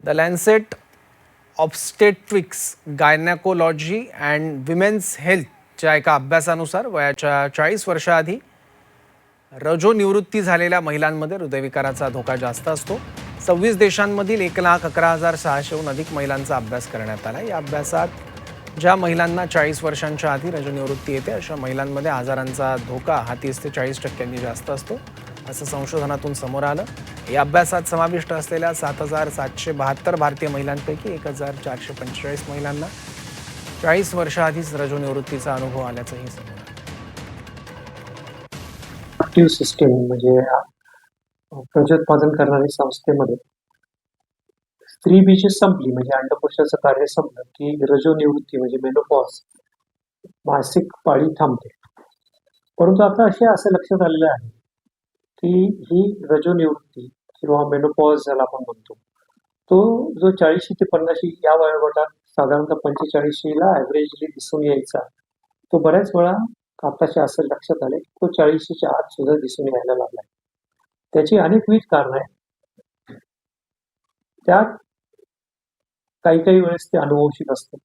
The Lancet obstetrics gynaecology and women's हेल्थच्या एका अभ्यासानुसार वयाच्या 40 वर्षाआधी रजोनिवृत्ती झालेल्या महिलांमध्ये हृदयविकाराचा धोका जास्त असतो. 26 देशांमधील 1,11,600हून अधिक महिलांचा अभ्यास करण्यात आला. या अभ्यासात ज्या महिलांना 40 वर्षांच्या आधी रजोनिवृत्ती येते अशा महिलांमध्ये आजारांचा धोका हा 30 ते 40% जास्त असतो, असं संशोधनातून समोर आलं. या अभ्यासात समाविष्ट असलेल्या 7,772 भारतीय महिलांपैकी 1,445 महिलांना 40 वर्षाआधीच रजोनिवृत्तीचा अनुभव आल्याचंही समोर आलं. सिस्टीम म्हणजे प्रजोत्पादन करणाऱ्या संस्थेमध्ये स्त्री बीज संपली म्हणजे अंडकोशाचं कार्य संपलं की रजोनिवृत्ती म्हणजे मेनोपॉज, मासिक पाळी थांबते. परंतु आता असं लक्षात आलेलं आहे की ही रजोनिवृत्ती किंवा मेनोपॉज ज्याला आपण म्हणतो, तो जो 40 ते 50 या वयोगटात साधारणतः 45ला ॲव्हरेजली दिसून यायचा, तो बऱ्याच वेळा आताच्या असं लक्षात आले तो 40च्या आत सुद्धा दिसून यायला लागलाय. त्याची अनेकविध कारणं आहेत. त्यात काही वेळेस ते अनुवंशिक असतं.